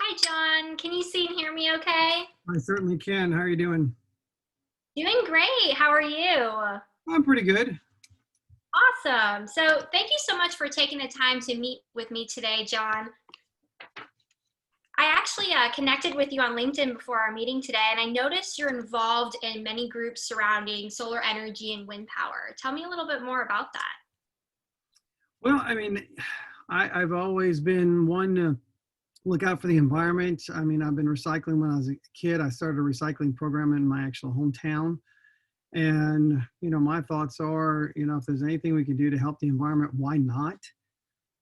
Hi, John. Can you see and hear me okay? I certainly can. How are you doing? Doing great. How are you? I'm pretty good. Awesome. So, thank you so much for taking the time to meet with me today, John. I actually connected with you on LinkedIn before our meeting today, and I noticed you're involved in many groups surrounding solar energy and wind power. Tell me a little bit more about that. Well, I've always been one to look out for the environment. I've been recycling when I was a kid. I started a recycling program in my actual hometown. And, my thoughts are, if there's anything we can do to help the environment, why not?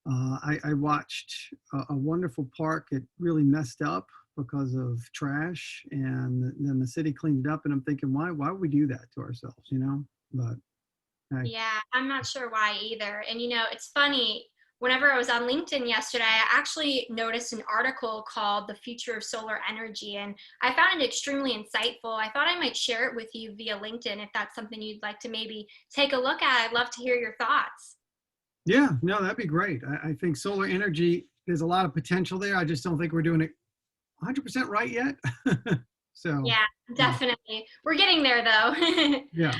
I watched a wonderful park that really messed up because of trash. And then the city cleaned it up. And I'm thinking, why would we do that to ourselves? But hey. Yeah, I'm not sure why either. And it's funny, whenever I was on LinkedIn yesterday, I actually noticed an article called The Future of Solar Energy, and I found it extremely insightful. I thought I might share it with you via LinkedIn if that's something you'd like to maybe take a look at. I'd love to hear your thoughts. Yeah, no, that'd be great. I think solar energy, there's a lot of potential there. I just don't think we're doing it 100% right yet. So, Yeah, definitely. We're getting there though. yeah.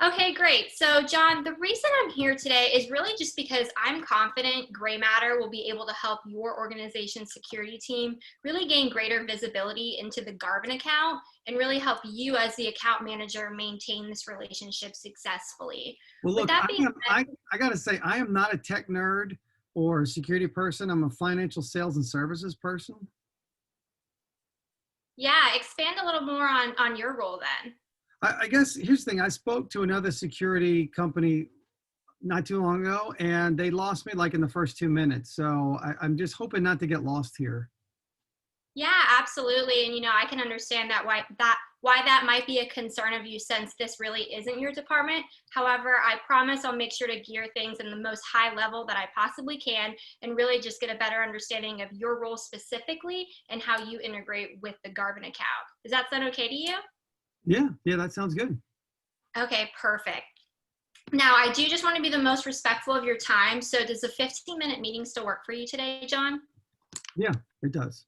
Okay, great. So, John, the reason I'm here today is really just because I'm confident gray matter will be able to help your organization's security team really gain greater visibility into the Garvin account and really help you as the account manager maintain this relationship successfully. Well, With look, that being said, I got to say, I am not a tech nerd or a security person. I'm a financial sales and services person. yeah, expand a little more on your role then. I guess here's the thing. I spoke to another security company not too long ago, and they lost me like in the first 2 minutes. So I'm just hoping not to get lost here. Yeah, absolutely. And I can understand that why that might be a concern of you since this really isn't your department. However, I promise I'll make sure to gear things in the most high level that I possibly can and really just get a better understanding of your role specifically and how you integrate with the Garvin account. Does that sound okay to you? Yeah, that sounds good. Okay, perfect. Now, I do just want to be the most respectful of your time. So does a 15-minute meeting still work for you today, John? Yeah, it does.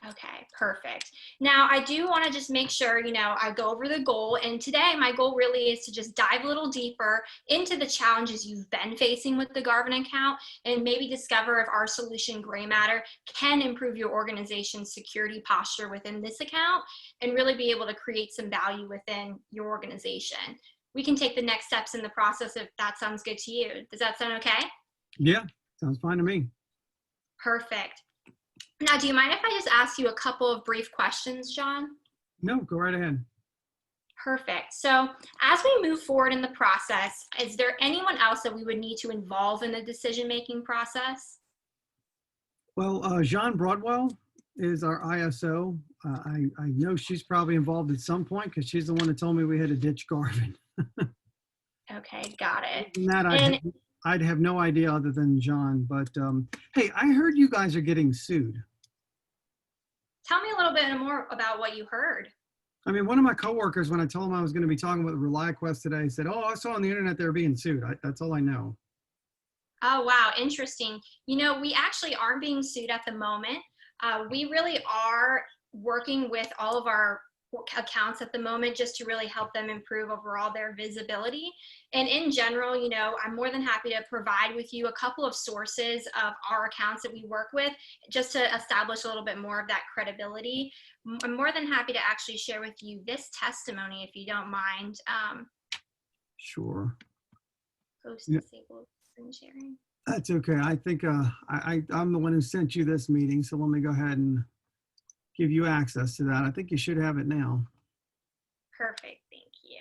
Okay, perfect. Now, I do want to just make sure, I go over the goal. And today, my goal really is to just dive a little deeper into the challenges you've been facing with the Garvin account and maybe discover if our solution, Gray Matter, can improve your organization's security posture within this account and really be able to create some value within your organization. We can take the next steps in the process if that sounds good to you. Does that sound okay? Yeah, sounds fine to me. Perfect. Now, do you mind if I just ask you a couple of brief questions, John? No, go right ahead. Perfect. So, as we move forward in the process, is there anyone else that we would need to involve in the decision-making process? Well, Jean Broadwell is our ISO. I know she's probably involved at some point because she's the one that told me we had to ditch Garvin. Okay, got it. And that And I'd have no idea other than John. But hey, I heard you guys are getting sued. tell me a little bit more about what you heard. One of my coworkers, when I told him I was going to be talking about ReliaQuest today, said, "Oh, I saw on the internet they're being sued." That's all I know. Oh, wow, interesting. We actually aren't being sued at the moment. We really are working with all of our accounts at the moment just to really help them improve overall their visibility. And in general, I'm more than happy to provide with you a couple of sources of our accounts that we work with just to establish a little bit more of that credibility. I'm more than happy to actually share with you this testimony if you don't mind. Sure. Post Yeah, disabled screen sharing. that's okay. I think I'm the one who sent you this meeting, so let me go ahead and give you access to that. I think you should have it now. Perfect, thank you.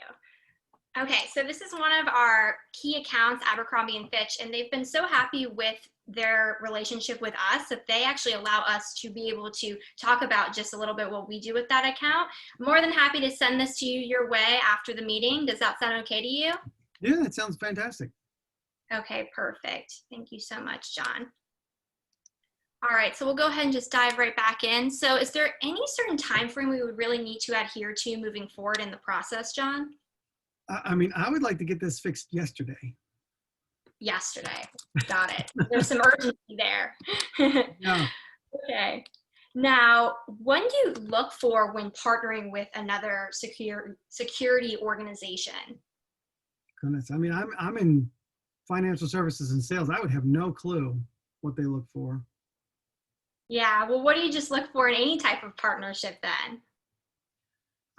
Okay, so this is one of our key accounts, Abercrombie and Fitch, and they've been so happy with their relationship with us that they actually allow us to be able to talk about just a little bit what we do with that account. I'm more than happy to send this to you your way after the meeting. Does that sound okay to you? Yeah, that sounds fantastic. Okay, perfect. Thank you so much, John. All right, so we'll go ahead and just dive right back in. So is there any certain time frame we would really need to adhere to moving forward in the process, John? I would like to get this fixed yesterday. Yesterday. Got it. There's some urgency there. Yeah. Okay. Now, what do you look for when partnering with another security organization? Goodness, I mean, I'm in financial services and sales. I would have no clue what they look for. Yeah, well, what do you just look for in any type of partnership then?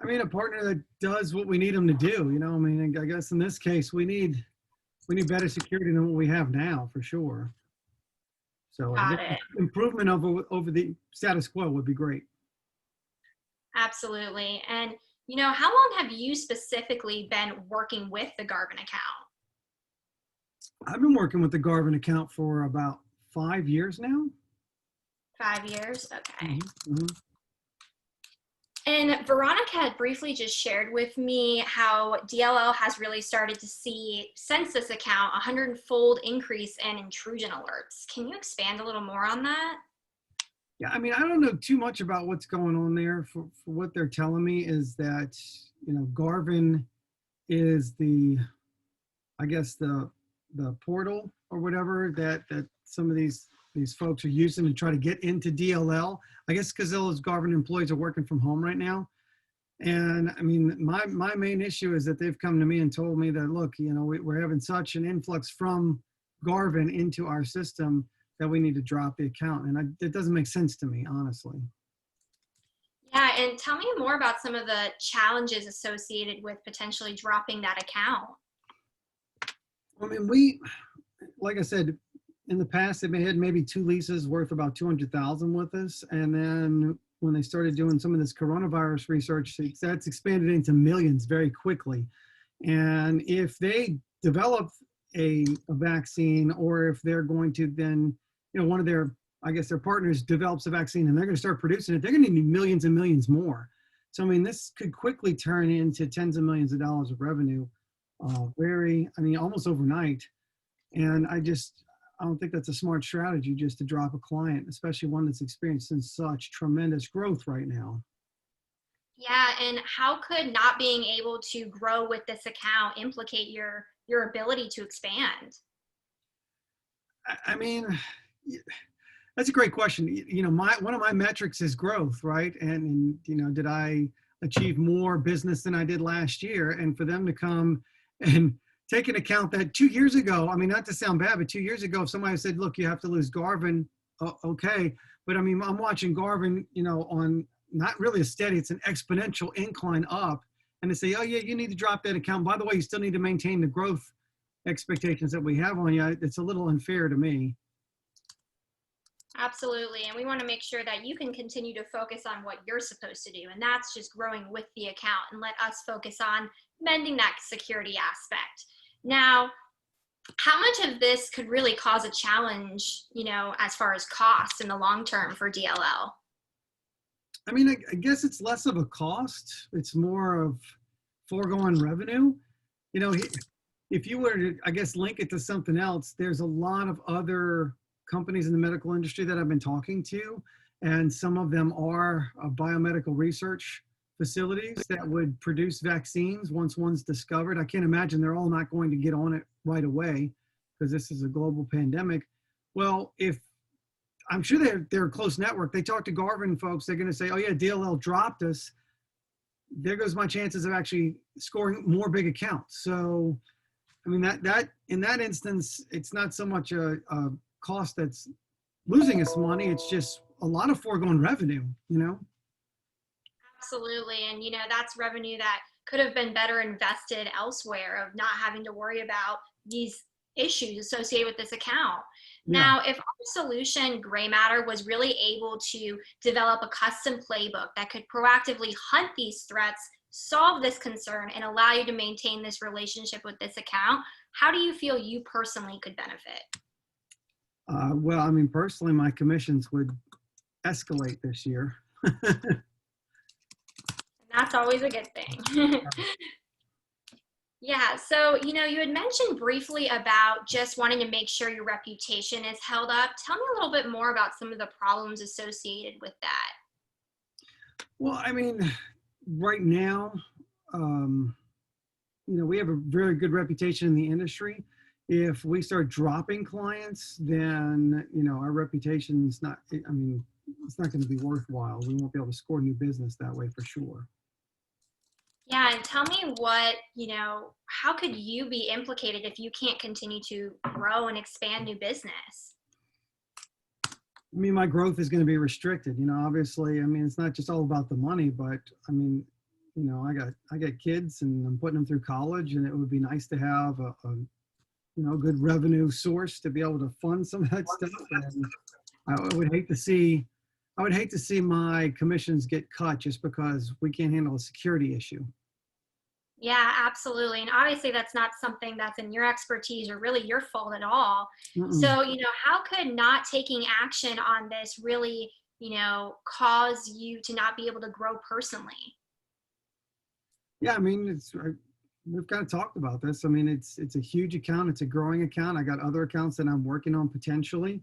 I mean, a partner that does what we need them to do. I mean, I guess in this case, we need better security than what we have now, for sure. So I Got guess it. improvement over the status quo would be great. Absolutely. And, how long have you specifically been working with the Garvin account? I've been working with the Garvin account for about 5 years now. 5 years? Okay. Hmm. And Veronica had briefly just shared with me how DLL has really started to see, since this account, a 100-fold increase in intrusion alerts. Can you expand a little more on that? Yeah, I mean, I don't know too much about what's going on there. For what they're telling me is that, Garvin is I guess the portal or whatever that some of these folks are using to try to get into DLL. I guess because those Garvin employees are working from home right now. And I mean, my main issue is that they've come to me and told me that, look, we're having such an influx from Garvin into our system that we need to drop the account. And it doesn't make sense to me, honestly. Yeah, and tell me more about some of the challenges associated with potentially dropping that account. I mean, like I said, in the past, they had maybe two leases worth about 200,000 with us. And then when they started doing some of this coronavirus research, that's expanded into millions very quickly. And if they develop a vaccine, or if they're going to then, one of their, I guess their partners develops a vaccine and they're going to start producing it, they're going to need millions and millions more. So, I mean, this could quickly turn into tens of millions of dollars of revenue, almost overnight. And I don't think that's a smart strategy just to drop a client, especially one that's experiencing such tremendous growth right now. Yeah, and how could not being able to grow with this account implicate your ability to expand? I mean, that's a great question. One of my metrics is growth, right? And did I achieve more business than I did last year? And for them to come and take into account that 2 years ago, I mean, not to sound bad, but 2 years ago, if somebody said, look, you have to lose Garvin, okay. But I mean, I'm watching Garvin, on not really a steady, it's an exponential incline up. And they say, oh yeah, you need to drop that account. By the way, you still need to maintain the growth expectations that we have on you. It's a little unfair to me. Absolutely. And we want to make sure that you can continue to focus on what you're supposed to do. And that's just growing with the account, and let us focus on mending that security aspect. Now, how much of this could really cause a challenge, as far as costs in the long term for DLL? I mean, I guess it's less of a cost. It's more of foregone revenue. You know, if you were to, I guess, link it to something else, there's a lot of other companies in the medical industry that I've been talking to, and some of them are biomedical research facilities that would produce vaccines once one's discovered. I can't imagine they're all not going to get on it right away because this is a global pandemic. Well, if I'm sure they're a close network. They talk to Garvin folks. They're going to say, "Oh yeah, DLL dropped us. There goes my chances of actually scoring more big accounts." So, I mean that in that instance, it's not so much a cost that's losing us money. It's just a lot of foregone revenue. Absolutely. And, that's revenue that could have been better invested elsewhere, of not having to worry about these issues associated with this account. Yeah. Now, if our solution, Gray Matter, was really able to develop a custom playbook that could proactively hunt these threats, solve this concern, and allow you to maintain this relationship with this account, how do you feel you personally could benefit? Well, I mean, personally, my commissions would escalate this year. That's always a good thing. Yeah, so you had mentioned briefly about just wanting to make sure your reputation is held up. Tell me a little bit more about some of the problems associated with that. Well, I mean, right now, we have a very good reputation in the industry. If we start dropping clients, then our reputation's not. I mean, it's not going to be worthwhile. We won't be able to score new business that way for sure. Yeah, and tell me what, how could you be implicated if you can't continue to grow and expand new business? I mean, my growth is going to be restricted. Obviously, I mean, it's not just all about the money, but I mean, I got kids and I'm putting them through college, and it would be nice to have a good revenue source to be able to fund some of that stuff. And I would hate to see, my commissions get cut just because we can't handle a security issue. Yeah, absolutely. And obviously, that's not something that's in your expertise or really your fault at all. Mm-mm. So, how could not taking action on this really, cause you to not be able to grow personally? Yeah, I mean, we've kind of talked about this. I mean, it's a huge account. It's a growing account. I got other accounts that I'm working on potentially,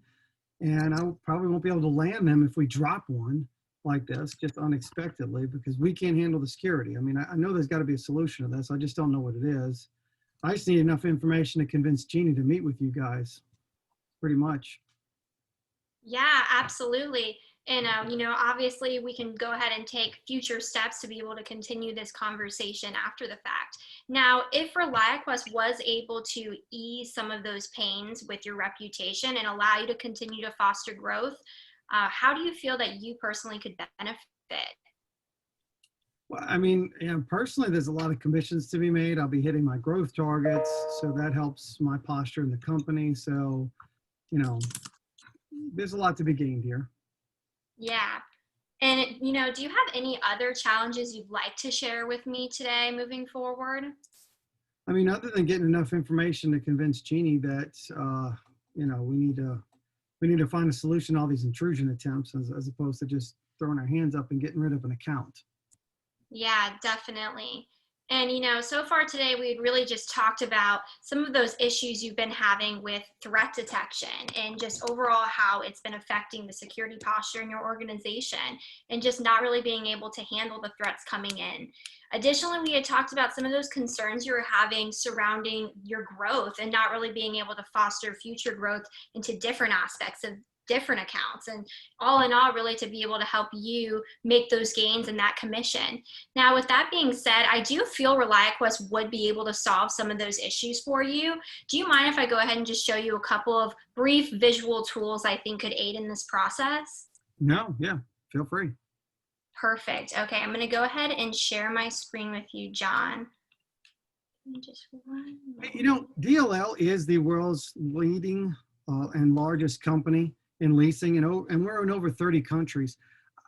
and I probably won't be able to land them if we drop one like this just unexpectedly because we can't handle the security. I mean, I know there's got to be a solution to this. I just don't know what it is. I just need enough information to convince Jeannie to meet with you guys, pretty much. Yeah, absolutely. And, obviously we can go ahead and take future steps to be able to continue this conversation after the fact. Now, if ReliaQuest was able to ease some of those pains with your reputation and allow you to continue to foster growth, how do you feel that you personally could benefit? Well, I mean, personally, there's a lot of commissions to be made. I'll be hitting my growth targets, so that helps my posture in the company. So, you know, there's a lot to be gained here. Yeah. And, do you have any other challenges you'd like to share with me today moving forward? I mean, other than getting enough information to convince Jeannie that, we need to find a solution to all these intrusion attempts as opposed to just throwing our hands up and getting rid of an account. Yeah, definitely. And, so far today, we had really just talked about some of those issues you've been having with threat detection and just overall how it's been affecting the security posture in your organization and just not really being able to handle the threats coming in. Additionally, we had talked about some of those concerns you were having surrounding your growth and not really being able to foster future growth into different aspects of different accounts, and all in all really to be able to help you make those gains in that commission. Now, with that being said, I do feel ReliaQuest would be able to solve some of those issues for you. Do you mind if I go ahead and just show you a couple of brief visual tools I think could aid in this process? No, yeah, feel free. Perfect. Okay, I'm going to go ahead and share my screen with you, John. Just one moment. DLL is the world's leading and largest company in leasing, and we're in over 30 countries.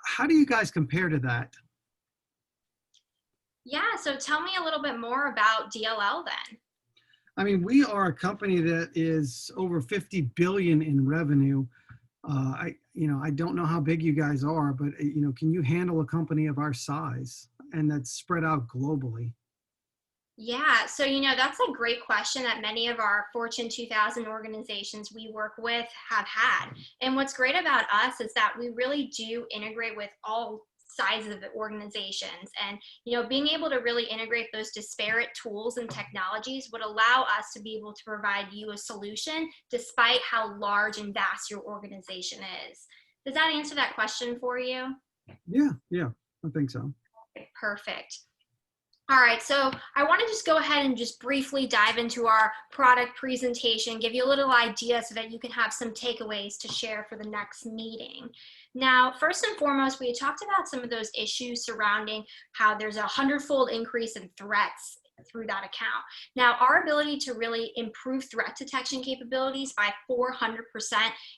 How do you guys compare to that? Yeah, so tell me a little bit more about DLL then. I mean, we are a company that is over 50 billion in revenue. I don't know how big you guys are, but can you handle a company of our size and that's spread out globally? Yeah, so that's a great question that many of our Fortune 2000 organizations we work with have had. And what's great about us is that we really do integrate with all sizes of the organizations. And being able to really integrate those disparate tools and technologies would allow us to be able to provide you a solution despite how large and vast your organization is. Does that answer that question for you? Yeah, I think so. Perfect. All right, so I want to just go ahead and just briefly dive into our product presentation, give you a little idea so that you can have some takeaways to share for the next meeting. Now, first and foremost, we had talked about some of those issues surrounding how there's a 100-fold increase in threats through that account. Now, our ability to really improve threat detection capabilities by 400%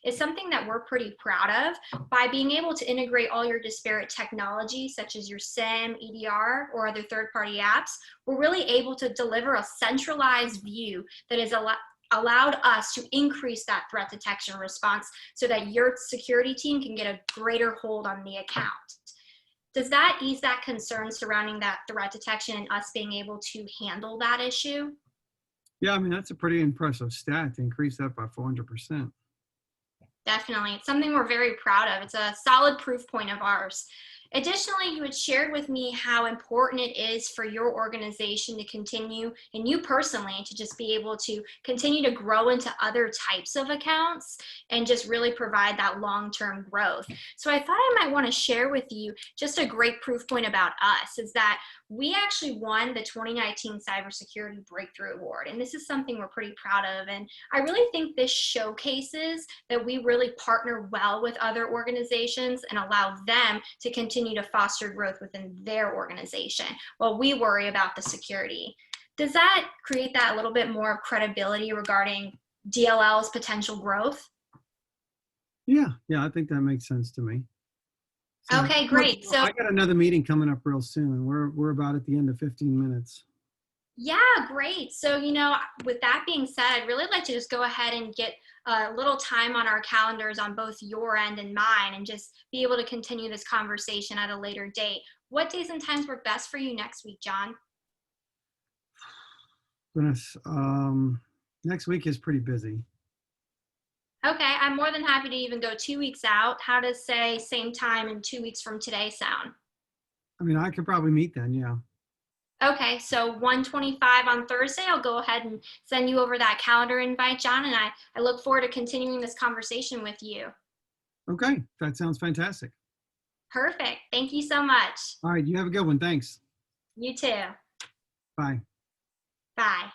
is something that we're pretty proud of. By being able to integrate all your disparate technologies, such as your SIM, EDR, or other third-party apps, we're really able to deliver a centralized view that is allowed us to increase that threat detection response so that your security team can get a greater hold on the account. Does that ease that concern surrounding that threat detection and us being able to handle that issue? Yeah, I mean, that's a pretty impressive stat to increase that by 400%. Definitely. It's something we're very proud of. It's a solid proof point of ours. Additionally, you had shared with me how important it is for your organization to continue, and you personally, to just be able to continue to grow into other types of accounts and just really provide that long-term growth. So I thought I might want to share with you just a great proof point about us is that we actually won the 2019 Cybersecurity Breakthrough Award. And this is something we're pretty proud of. And I really think this showcases that we really partner well with other organizations and allow them to continue to foster growth within their organization while we worry about the security. Does that create that little bit more credibility regarding DLL's potential growth? Yeah, I think that makes sense to me. So Okay, great. So I got another meeting coming up real soon. We're about at the end of 15 minutes. yeah, great. So, with that being said, I'd really like to just go ahead and get a little time on our calendars on both your end and mine and just be able to continue this conversation at a later date. What days and times work best for you next week, John? Goodness, next week is pretty busy. Okay, I'm more than happy to even go 2 weeks out. How does, say, same time in 2 weeks from today sound? I mean, I could probably meet then, yeah. Okay, so 1:25 on Thursday, I'll go ahead and send you over that calendar invite, John, and I look forward to continuing this conversation with you. Okay, that sounds fantastic. Perfect. Thank you so much. All right, you have a good one. Thanks. You too. Bye. Bye.